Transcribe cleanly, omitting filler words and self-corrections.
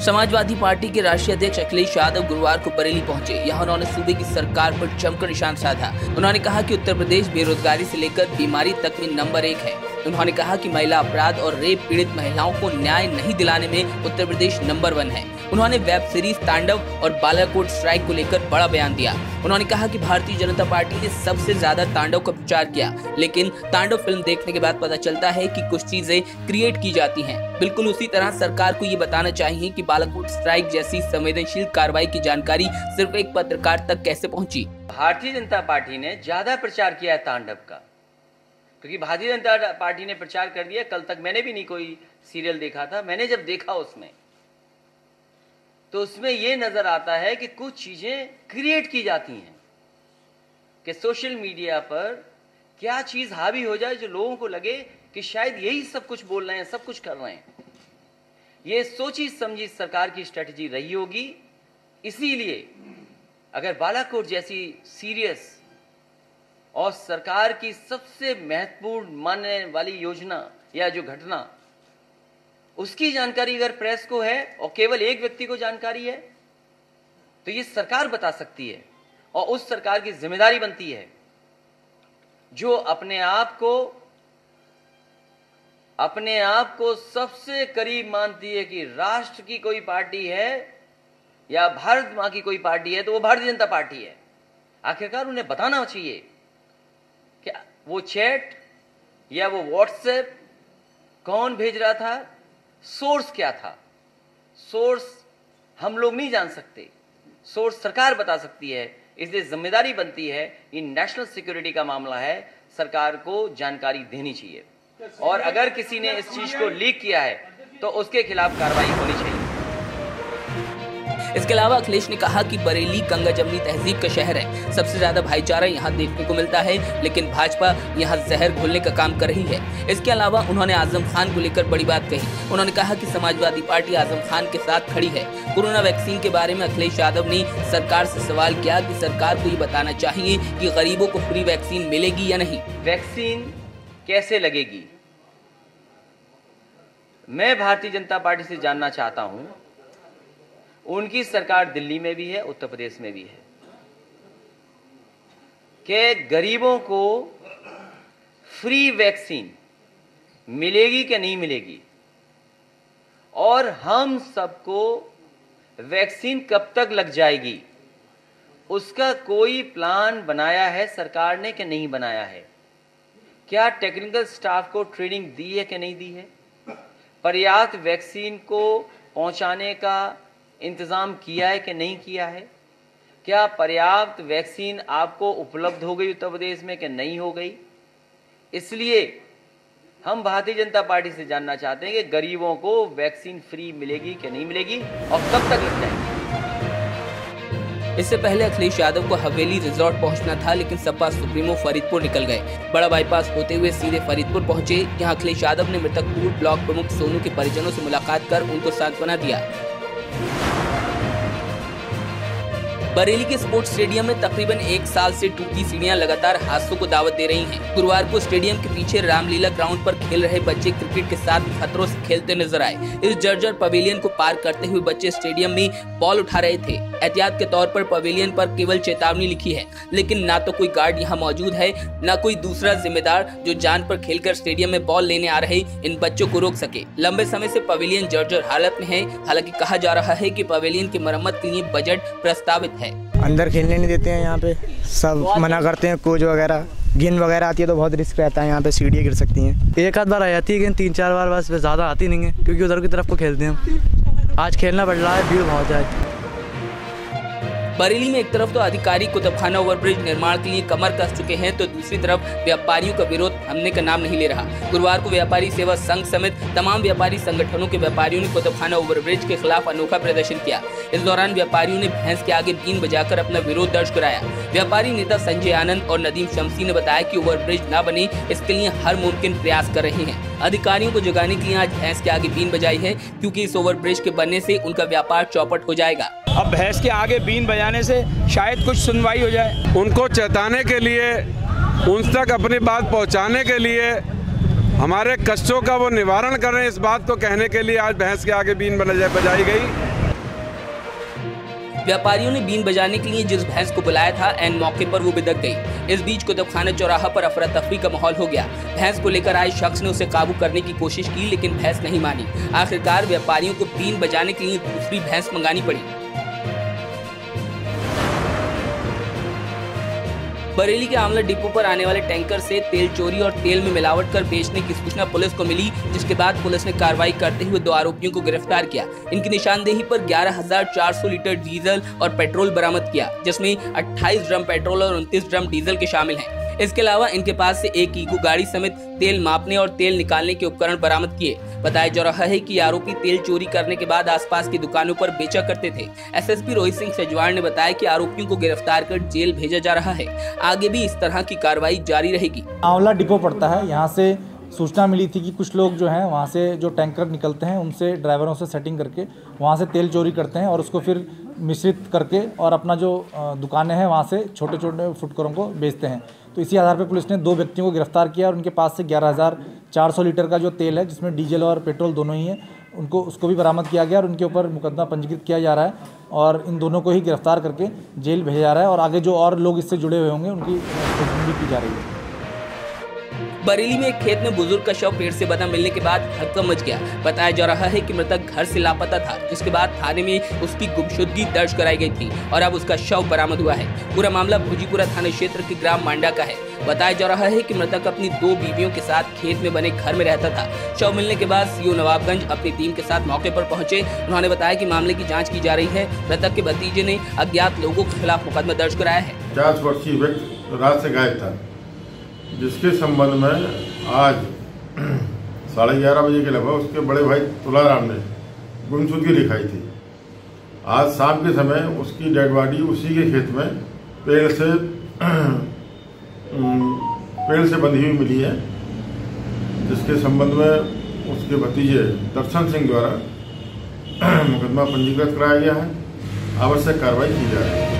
Samajwadi party के राष्ट्रीय अध्यक्ष अखिलेश यादव गुरुवार को बरेली पहुंचे। यहां उन्होंने सूबे की सरकार पर जमकर निशाना साधा। उन्होंने कहा कि उत्तर प्रदेश बेरोजगारी से लेकर बीमारी तक में नंबर 1 है। उन्होंने कहा कि महिला अपराध और रेप पीड़ित महिलाओं को न्याय नहीं दिलाने में उत्तर प्रदेश नंबर 1 है। उन्होंने वेब सीरीज तांडव और बालाकोट स्ट्राइक को लेकर बड़ा बयान दिया। उन्होंने कहा कि भारतीय जनता पार्टी ने सबसे ज्यादा तांडव का प्रचार किया, लेकिन तांडव फिल्म देखने के बाद पता चलता है कि कुछ चीजें क्रिएट की जाती हैं। बिल्कुल उसी तरह सरकार को ये बताना चाहिए कि बालाकोट स्ट्राइक जैसी संवेदनशील कार्रवाई की जानकारी सिर्फ एक पत्रकार तक कैसे पहुंची। भारतीय जनता पार्टी ने ज्यादा प्रचार किया है तांडव का, क्योंकि भारतीय जनता पार्टी ने प्रचार कर दिया। कल तक मैंने भी नहीं कोई सीरियल देखा था। मैंने जब देखा उसमें तो उसमें यह नजर आता है कि कुछ चीजें क्रिएट की जाती हैं कि सोशल मीडिया पर क्या चीज हावी हो जाए जो लोगों को लगे कि शायद यही सब कुछ बोल रहे हैं, सब कुछ कर रहे हैं। ये सोची समझी सरकार की स्ट्रेटजी रही होगी। इसीलिए अगर बालाकोट जैसी सीरियस और सरकार की सबसे महत्वपूर्ण मानने वाली योजना या जो घटना, उसकी जानकारी अगर प्रेस को है और केवल एक व्यक्ति को जानकारी है तो ये सरकार बता सकती है, और उस सरकार की जिम्मेदारी बनती है जो अपने आप को सबसे करीब मानती है कि राष्ट्र की कोई पार्टी है या भारत मां की कोई पार्टी है तो वो भारतीय जनता पार्टी है। आखिरकार उन्हें बताना चाहिए कि वो चैट या वो व्हाट्सएप कौन भेज रहा था, सोर्स क्या था। सोर्स हम लोग नहीं जान सकते, सोर्स सरकार बता सकती है। इसलिए जिम्मेदारी बनती है, ये नेशनल सिक्योरिटी का मामला है, सरकार को जानकारी देनी चाहिए, और अगर किसी ने इस चीज को लीक किया है तो उसके खिलाफ कार्रवाई होनी चाहिए। इसके अलावा अखिलेश ने कहा कि बरेली गंगा जमनी तहजीब का शहर है। सबसे ज्यादा भाईचारा यहाँ देखने को मिलता है, लेकिन भाजपा यहाँ जहर घोलने का काम कर रही है। इसके अलावा उन्होंने आजम खान को लेकर बड़ी बात कही। उन्होंने कहा कि समाजवादी पार्टी आजम खान के साथ खड़ी है। कोरोना वैक्सीन के बारे में अखिलेश यादव ने सरकार से सवाल किया कि सरकार को ये बताना चाहिए कि गरीबों को फ्री वैक्सीन मिलेगी या नहीं। वैक्सीन कैसे लगेगी, मैं भारतीय जनता पार्टी से जानना चाहता हूं। उनकी सरकार दिल्ली में भी है, उत्तर प्रदेश में भी है, कि गरीबों को फ्री वैक्सीन मिलेगी कि नहीं मिलेगी, और हम सबको वैक्सीन कब तक लग जाएगी, उसका कोई प्लान बनाया है सरकार ने कि नहीं बनाया है। क्या टेक्निकल स्टाफ को ट्रेनिंग दी है कि नहीं दी है, पर्याप्त वैक्सीन को पहुंचाने का इंतजाम किया है कि नहीं किया है, क्या पर्याप्त वैक्सीन आपको उपलब्ध हो गई उत्तर प्रदेश में कि नहीं हो गई। इसलिए हम भारतीय जनता पार्टी से जानना चाहते हैं कि गरीबों को वैक्सीन फ्री मिलेगी कि नहीं मिलेगी और कब तक लग जाएगी। इससे पहले अखिलेश यादव को हवेली रिजॉर्ट पहुंचना था, लेकिन सपा सुप्रीमो फरीदपुर निकल गए। बड़ा बाईपास होते हुए सीधे फरीदपुर पहुंचे। यहां अखिलेश यादव ने मृतक पूर्व ब्लॉक प्रमुख सोनू के परिजनों से मुलाकात कर उनको सांत्वना दिया। बरेली के स्पोर्ट्स स्टेडियम में तकरीबन 1 साल से टूटी सीढ़ियां लगातार हादसों को दावत दे रही हैं। गुरुवार को स्टेडियम के पीछे रामलीला ग्राउंड पर खेल रहे बच्चे क्रिकेट के साथ खतरों से खेलते नजर आए। इस जर्जर पवेलियन को पार करते हुए बच्चे स्टेडियम में बॉल उठा रहे थे। एहतियात के तौर पर पवेलियन पर केवल चेतावनी लिखी है, लेकिन ना तो कोई गार्ड यहाँ मौजूद है, ना कोई दूसरा जिम्मेदार जो जान पर खेलकर स्टेडियम में बॉल लेने आ रहे इन बच्चों को रोक सके। लंबे समय से पवेलियन जर्जर हालत में है। हालांकि कहा जा रहा है कि पवेलियन की मरम्मत के लिए बजट प्रस्तावित है। अंदर खेलने नहीं देते हैं, यहाँ पे सब मना करते हैं। कोच वगैरह गेंद वगैरह आती है तो बहुत रिस्क रहता है, यहाँ पे सीढ़ियाँ गिर सकती हैं। एक आध बार आ जाती है गेंद, 3-4 बार बस, ज़्यादा आती नहीं है, क्योंकि उधर की तरफ को खेलते हैं। आज खेलना पड़ रहा है, भीड़ बहुत है। बरेली में एक तरफ तो अधिकारी कुतुबखाना ओवरब्रिज निर्माण के लिए कमर कस चुके हैं, तो दूसरी तरफ व्यापारियों का विरोध थमने का नाम नहीं ले रहा। गुरुवार को व्यापारी सेवा संघ समेत तमाम व्यापारी संगठनों के व्यापारियों ने कुतुबखाना ओवरब्रिज के खिलाफ अनोखा प्रदर्शन किया। इस दौरान व्यापारियों ने भैंस के आगे बीन बजाकर अपना विरोध दर्ज कराया। व्यापारी नेता संजय आनंद और नदीम शमसी ने बताया कि ओवरब्रिज न बने, इसके लिए हर मुमकिन प्रयास कर रहे हैं। अधिकारियों को जगाने के लिए आज भैंस के आगे बीन बजाई है, क्योंकि इस ओवरब्रिज के बनने से उनका व्यापार चौपट हो जाएगा। अब भैंस के आगे बीन बजाने से शायद कुछ सुनवाई हो जाए। उनको चेताने के लिए, उन तक अपनी बात पहुंचाने के लिए, हमारे कष्टों का वो निवारण करें, इस बात को कहने के लिए आज भैंस के आगे बीन बजाई गई। व्यापारियों ने बीन बजाने के लिए जिस भैंस को बुलाया था ऐन मौके पर वो बिदक गई। इस बीच कुतुबखाना चौराहा पर अफरा तफरी का माहौल हो गया। भैंस को लेकर आए शख्स ने उसे काबू करने की कोशिश की, लेकिन भैंस नहीं मानी। आखिरकार व्यापारियों को बीन बजाने के लिए दूसरी भैंस मंगानी पड़ी। बरेली के आमला डिपो पर आने वाले टैंकर से तेल चोरी और तेल में मिलावट कर बेचने की सूचना पुलिस को मिली, जिसके बाद पुलिस ने कार्रवाई करते हुए 2 आरोपियों को गिरफ्तार किया। इनकी निशानदेही पर 11,400 लीटर डीजल और पेट्रोल बरामद किया, जिसमें 28 ड्रम पेट्रोल और 29 ड्रम डीजल के शामिल हैं। इसके अलावा इनके पास से एक इको गाड़ी समेत तेल मापने और तेल निकालने के उपकरण बरामद किए। बताया जा रहा है कि आरोपी तेल चोरी करने के बाद आसपास की दुकानों पर बेचा करते थे। एसएसपी रोहित सिंह सेजवार ने बताया कि आरोपियों को गिरफ्तार कर जेल भेजा जा रहा है। आगे भी इस तरह की कार्रवाई जारी रहेगी। आंवला डिपो पड़ता है, यहाँ से सूचना मिली थी कि कुछ लोग जो हैं वहाँ से जो टैंकर निकलते हैं उनसे ड्राइवरों से सेटिंग करके वहाँ से तेल चोरी करते हैं और उसको फिर मिश्रित करके और अपना जो दुकानें हैं वहाँ से छोटे छोटे फुटकरों को बेचते हैं। तो इसी आधार पर पुलिस ने 2 व्यक्तियों को गिरफ्तार किया और उनके पास से 11,400 लीटर का जो तेल है, जिसमें डीजल और पेट्रोल दोनों ही है, उसको भी बरामद किया गया और उनके ऊपर मुकदमा पंजीकृत किया जा रहा है और इन दोनों को ही गिरफ्तार करके जेल भेजा जा रहा है और आगे जो और लोग इससे जुड़े हुए होंगे उनकी खोजबीन की जा रही है। बरेली में एक खेत में बुजुर्ग का शव पेड़ से बंधा मिलने के बाद हड़कंप मच गया। बताया जा रहा है कि मृतक घर से लापता था, जिसके बाद थाने में उसकी गुमशुदगी दर्ज कराई गई थी और अब उसका शव बरामद हुआ है। पूरा मामला भुजीपुरा थाना क्षेत्र के ग्राम मांडा का है। बताया जा रहा है कि मृतक अपनी 2 बीवियों के साथ खेत में बने घर में रहता था। शव मिलने के बाद सीओ नवाबगंज अपनी टीम के साथ मौके पर पहुंचे। उन्होंने बताया कि मामले की जाँच की जा रही है। मृतक के भतीजे ने अज्ञात लोगों के खिलाफ मुकदमा दर्ज कराया है। 50 वर्षीय व्यक्ति रात से गायब था, जिसके संबंध में आज 11:30 बजे के लगभग उसके बड़े भाई तुलाराम ने गुमशुदगी लिखाई थी। आज शाम के समय उसकी डेड बॉडी उसी के खेत में पेड़ से बंधी हुई मिली है, जिसके संबंध में उसके भतीजे दर्शन सिंह द्वारा मुकदमा पंजीकृत कराया गया है। आवश्यक कार्रवाई की जा रही है।